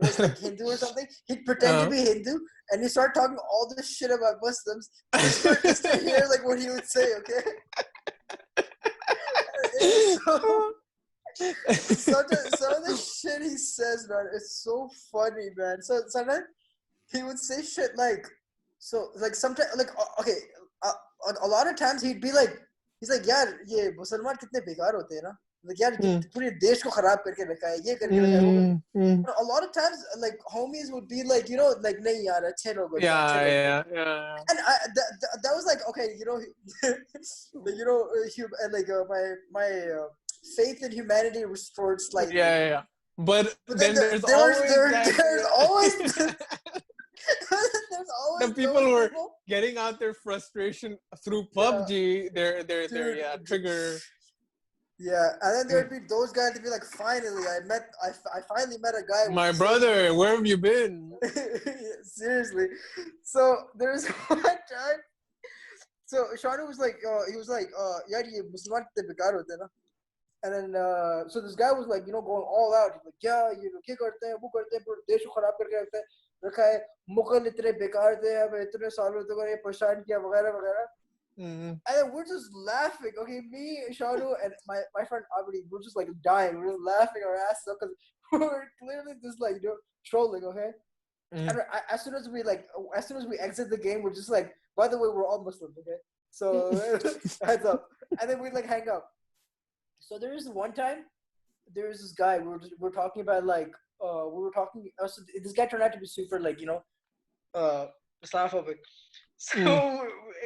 was like Hindu or something, he'd pretend to be Hindu and he'd start talking all this shit about Muslims just to hear like what he would say, okay? So some of the shit he says, man, it's so funny, man. So sometimes he would say shit like, sometimes, like, okay, a lot of times he'd be like, he's like, yaar, ye Musalman kitne bekar hote hain na? like यार पूरे देश को खराब करके रखा है ये करके रखा है a lot of times like homies would be like you know like नहीं यार अच्छे लोग होते yeah. And that was like okay you know like my faith in humanity restored slightly. Yeah. But then there's always the people who are getting out their frustration through PUBG. They're trigger. Yeah, and then there'd be those guys to be like, finally, I finally met a guy. My brother, where have you been? Seriously. So there's one time. So Shanu was like, yaar ye Musliman te bekar hote na. And then so this guy was like, you know, going all out. He's like, yeah, you know, kya karte hain, wo karte hain, pura desh ko kharab karke rakha hai, Mughal itne bekar the, hame itne saalon tak ye pareshan kiya, वगैरह वगैरह. And then we're just laughing. Okay, me, Shanu, and my friend Abdi, we're just like dying. We're just laughing our asses off because we're clearly just like, you know, trolling. Okay. And as soon as we exit the game, we're just like, by the way, we're all Muslims. Okay. So heads up. And then we like hang up. So there is one time, there was this guy. We're talking about like so this guy turned out to be super like you know, Islamophobic. So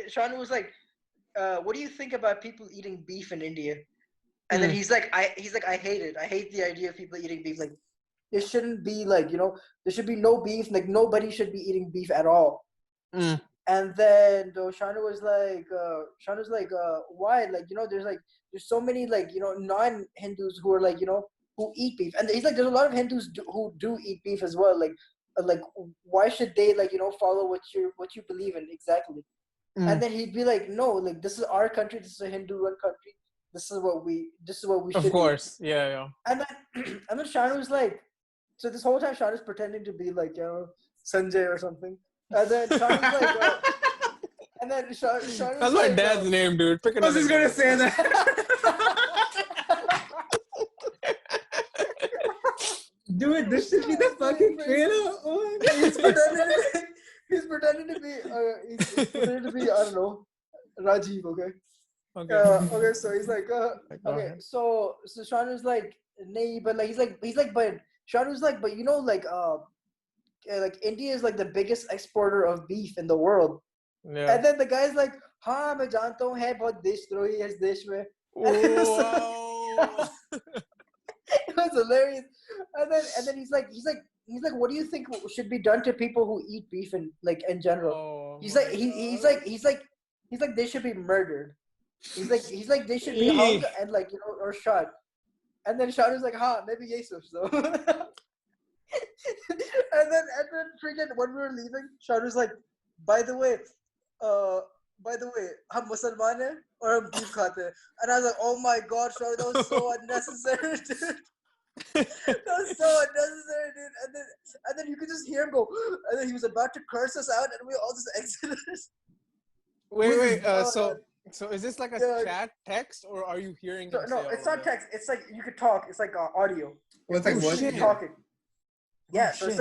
Shanu was like, what do you think about people eating beef in India? And then he's like, I hate it. I hate the idea of people eating beef. Like, there shouldn't be like, you know, there should be no beef. Like, nobody should be eating beef at all. And then Shanu was like, why? Like, you know, there's so many like, you know, non-Hindus who are like, you know, who eat beef. And he's like, there's a lot of Hindus who do eat beef as well. Like why should they like you know follow what you believe in exactly? And then he'd be like, no, like this is our country, this is a Hindu-run country, this is what we should of course do. yeah And then Shanu was like, so this whole time Shanu's pretending to be like, you know, Sanjay or something, and then Shanu's like and then Shanu's that's my dad's name, dude. Pick another. I was just gonna say that. Dude, this should be the fucking trailer. Oh, he's pretending to be I don't know, Rajiv. Okay, so he's like okay, so Shanu's like, nay, but like he's like but Shanu's like, but you know like India is like the biggest exporter of beef in the world. Yeah. And then the guy's like, हाँ मैं जानता हूँ है बहुत देशद्रोही है इस देश में. Wow. It was hilarious. And then he's like, what do you think should be done to people who eat beef in general? He's like they should be murdered. He's like they should be hung and like you know or shot. And then Shanu's like, हाँ maybe ये सोच दो. And then freaking when we were leaving, Shanu's like, by the way, हम मुसलमान हैं और हम beef खाते हैं. And I was like, oh my god, Shanu, that was so unnecessary, dude. That was so unnecessary, dude. And then you could just hear him go, and then he was about to curse us out, and we all just exited. Wait. So is this like a chat text, or are you hearing? No, it's not text. It's like you could talk. It's like audio. It's like what? Talking. Yeah, so it's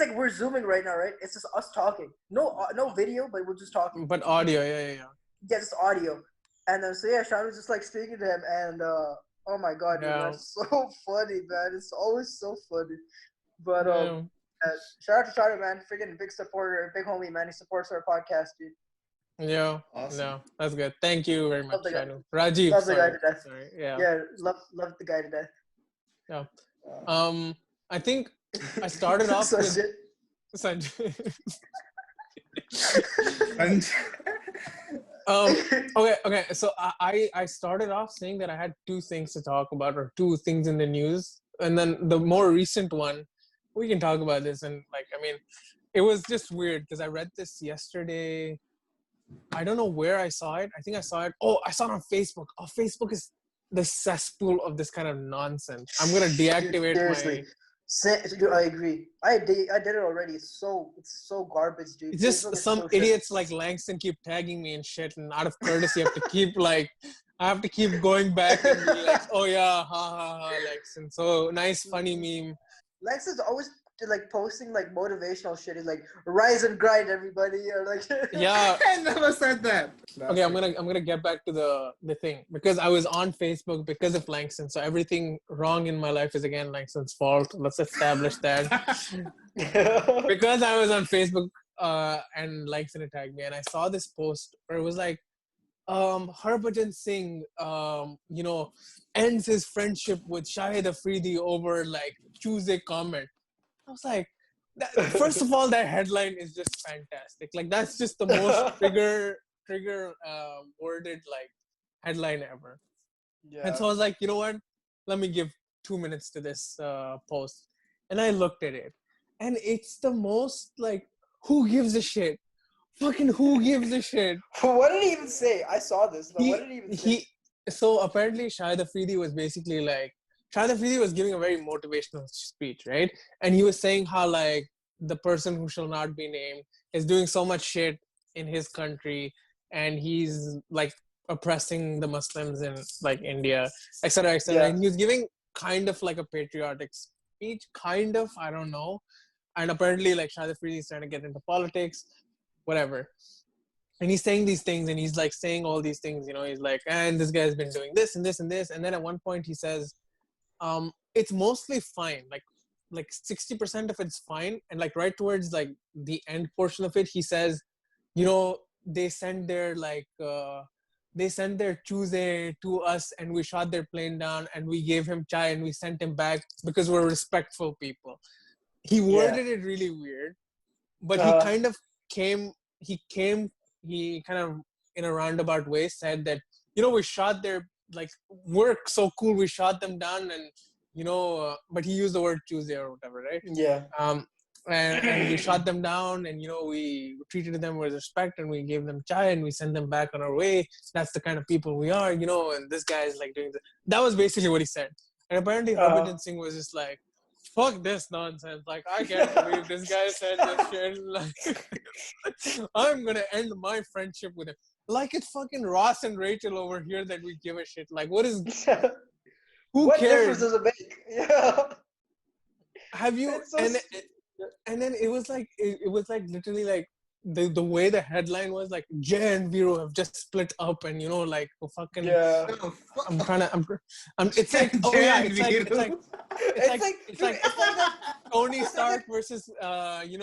like we're zooming right now, right? It's just us talking. No video, but we're just talking. But audio, yeah. Yeah, just audio. And then so yeah, Sean was just like speaking to him, and oh my god, dude, that's so funny, man. It's always so funny. But shout out to Shanu, man. Freaking big supporter, big homie, man. He supports our podcast, dude. Yeah, awesome. No, that's good. Thank you very much, Shanu. Rajiv, love the guy to death. Sorry. Yeah. Yeah, love the guy to death. Yeah. I think I started off with Sanjay. Okay. So I started off saying that I had two things to talk about, or two things in the news, and then the more recent one, we can talk about this. And like, I mean, it was just weird because I read this yesterday. I don't know where I saw it. I think I saw it. Oh, I saw it on Facebook. Oh, Facebook is the cesspool of this kind of nonsense. I'm gonna deactivate my. Dude, I agree. I did it already. It's so garbage, dude. It's just some idiots like Langston keep tagging me and shit, and out of courtesy, I have to keep going back and be like, oh yeah, ha, Langston. So nice, funny meme. Langston's always like posting like motivational shit. He's like, rise and grind, everybody, or like. Yeah. I never said that. Okay, I'm gonna get back to the thing because I was on Facebook because of Langston. So everything wrong in my life is again Langston's fault. Let's establish that. Because I was on Facebook and Langston attacked me, and I saw this post where it was like, Harbhajan Singh, ends his friendship with Shahid Afridi over like choose a comment. I was like, first of all, that headline is just fantastic. Like that's just the most trigger worded like headline ever. Yeah. And so I was like, you know what? Let me give 2 minutes to this post, and I looked at it, and it's the most like, who gives a shit? Fucking who gives a shit? What did he even say? I saw this, but what did he even say? So apparently Shahid Afridi was basically like, Shahid Afridi was giving a very motivational speech, right? And he was saying how like the person who shall not be named is doing so much shit in his country, and he's like oppressing the Muslims in like India, etc., etc. Yeah. And he was giving kind of like a patriotic speech, kind of, I don't know. And apparently like Shahid Afridi is trying to get into politics, whatever. And he's saying these things, and he's like saying all these things, he's like, and this guy's been doing this and this and this. And then at one point he says, it's mostly fine. Like 60% of it's fine. And like right towards like the end portion of it, he says, they send their choose to us, and we shot their plane down, and we gave him chai, and we sent him back because we're respectful people. He worded it really weird, but he kind of he kind of in a roundabout way said that, we shot their, like, work so cool, we shot them down, and, but he used the word Tuesday or whatever, right? Yeah. And we shot them down, and, we treated them with respect, and we gave them chai, and we sent them back on our way. That's the kind of people we are, and this guy is like doing this. That was basically what he said. And apparently Harbhajan Singh was just like, fuck this nonsense. Like, I can't believe this guy said this shit. Like, I'm going to end my friendship with him. Like, it's fucking Ross and Rachel over here that we give a shit. Like, what is... Who what cares? Difference does it make? Yeah. Have you... So and then it was like literally like the way the headline was like, Jay and Vero have just split up, and like fucking it's like it's like Tony Stark versus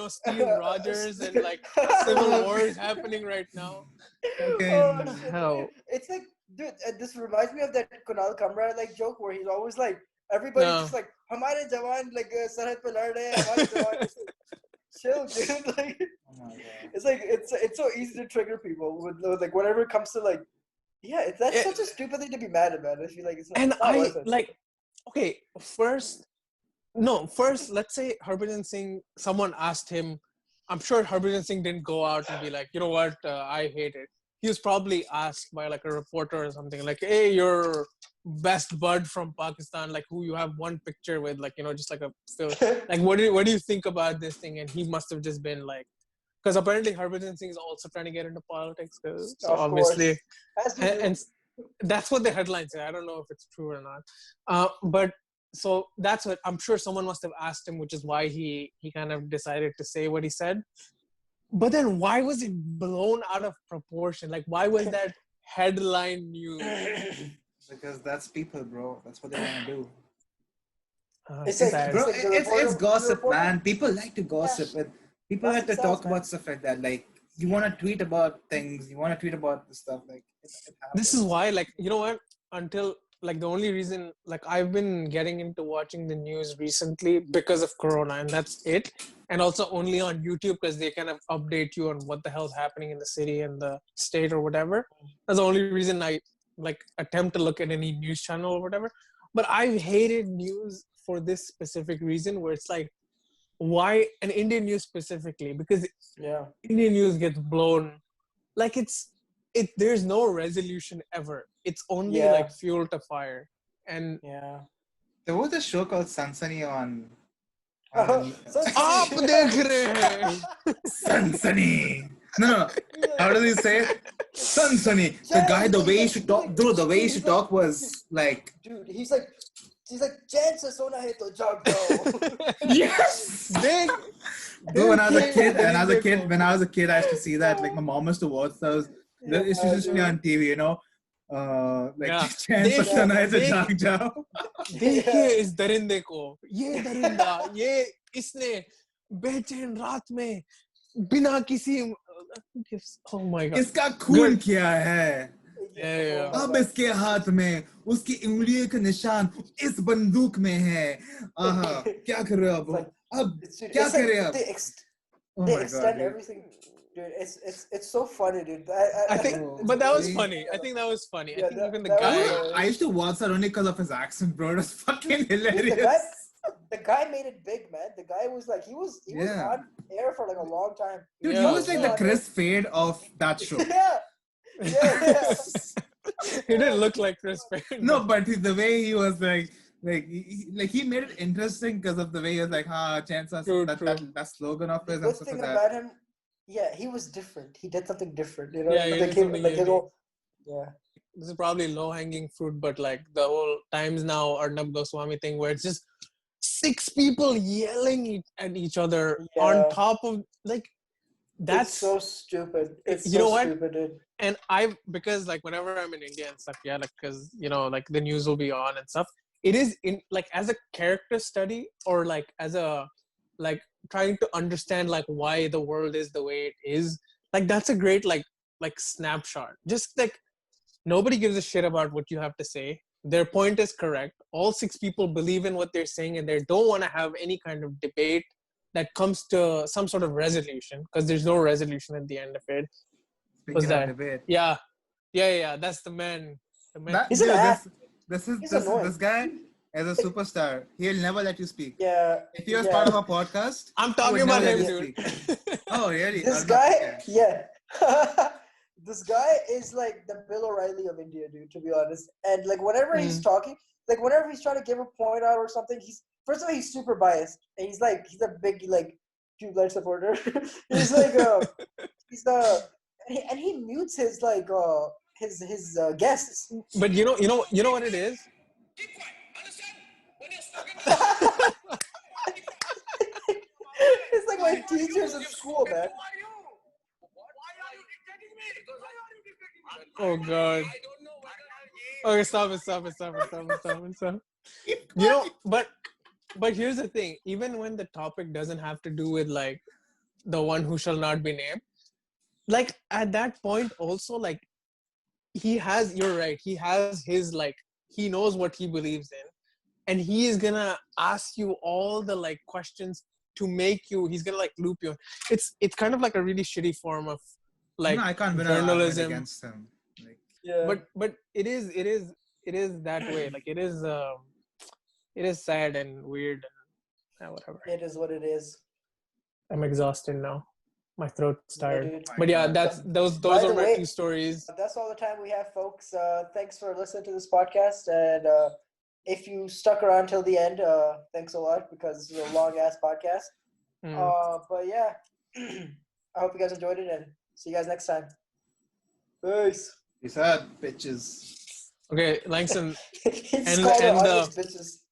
Steve Rogers, and like civil wars happening right now. Hell. It's like, dude, this reminds me of that Kunal Kamra like joke where he's always like, everybody's just like, Hamare Jawan like Sarhad pe lad rahe hain, Hamare Jawan. Chill, dude. Like, it's like it's so easy to trigger people with like whenever it comes to like, that's such a stupid thing to be mad about. I feel like it's not. And it's not like, okay, first, let's say Harbhajan Singh. Someone asked him. I'm sure Harbhajan Singh didn't go out and be like, you know what, I hate it. He was probably asked by like a reporter or something, like, hey, your best bud from Pakistan, like who you have one picture with, like, just like a like, what do you think about this thing? And he must have just been like, because apparently Harbhajan Singh is also trying to get into politics, so obviously, and that's what the headline said. I don't know if it's true or not, but so that's what I'm sure someone must have asked him, which is why he kind of decided to say what he said. But then why was it blown out of proportion? Like, why was that headline news? Because that's people, bro. That's what they want to do. It's gossip, man. People like to gossip. And people like to talk about stuff like that. Like, you want to tweet about things. You want to tweet about the stuff. Like, it this is why, like, you know what? Until, like, the only reason, like, I've been getting into watching the news recently because of Corona, and that's it. And also only on YouTube, because they kind of update you on what the hell's happening in the city and the state or whatever. That's the only reason I like attempt to look at any news channel or whatever. But I've hated news for this specific reason, where it's like, why an Indian news specifically? Because Indian news gets blown, like there's no resolution ever. It's only like fuel to fire. And there was a show called Sansani on Aap dekh rahe hain. Sansani. No. How does he say it? Sansani. The guy, the way he should talk, dude, the way he should talk was like, dude, he's like, She's like, "Chance se sona hai to jag jao." Yes. Bro, when I was a kid, I used to see that. Like my mom used to watch those. It used to just be on TV, you know. Like chance se sona hai to jag jao. देखिए इस दरिंदे को, ये दरिंदा, ये इसने बेचैन रात में बिना किसी, oh my god, इसका खून क्या है? अब इसके हाथ में उसकी उंगलियों के निशान इस बंदूक में है. क्या कर रहे हो अब क्या कर रहे हो अब? They extend everything, dude. It's so funny, dude. I think, but that was funny. I think that was funny. I think even the guy. I used to watch that only because of his accent, bro. It was fucking hilarious. The guy made it big, man. The guy was like, he was on air for like a long time. Dude, he was like the Chris Fade of that show. Yeah. He didn't look like Chris Fade. No, but the way he was like he made it interesting because of the way he was like, chances that slogan of his. The good thing about him, he was different. He did something different, you know. Yeah, This is probably low-hanging fruit, but like the whole Times Now Arnab Goswami thing, where it's just 6 people yelling at each other on top of like. That's so stupid. It's you know what? Stupid, dude. And because like whenever I'm in India and stuff, like because you know like the news will be on and stuff. It is in like as a character study or like as a like trying to understand like why the world is the way it is. Like that's a great like snapshot. Just like nobody gives a shit about what you have to say. Their point is correct. All 6 people believe in what they're saying and they don't want to have any kind of debate that comes to some sort of resolution because there's no resolution at the end of it. Speaking of debate. Yeah. That's the man. This guy is a superstar. He'll never let you speak. Yeah. If he was part of a podcast, I'm talking about him, dude. Oh, really? This guy, this guy is like the Bill O'Reilly of India, dude, to be honest. And like whenever he's talking, like whenever he's trying to give a point out or something, first of all, he's super biased. And he's a big like Tube supporter. He's like and he mutes his like his guests. But you know what it is? It's like my teachers in school, man. Oh god. Okay, stop it. You know, but here's the thing. Even when the topic doesn't have to do with like the one who shall not be named, like at that point also like you're right. He has his like he knows what he believes in, and he is gonna ask you all the like questions to make you. He's gonna like loop you. It's kind of like a really shitty form of like I can't win journalism against him. Like, but it is that way. Like it is sad and weird and whatever. It is what it is. I'm exhausted now. My throat's tired. Dude. But yeah, those are my 2 stories. That's all the time we have, folks. Thanks for listening to this podcast. And if you stuck around till the end, thanks a lot because it's a long-ass podcast. But yeah, I hope you guys enjoyed it and see you guys next time. Peace. Peace out, bitches. Okay, Langston. It's called bitches.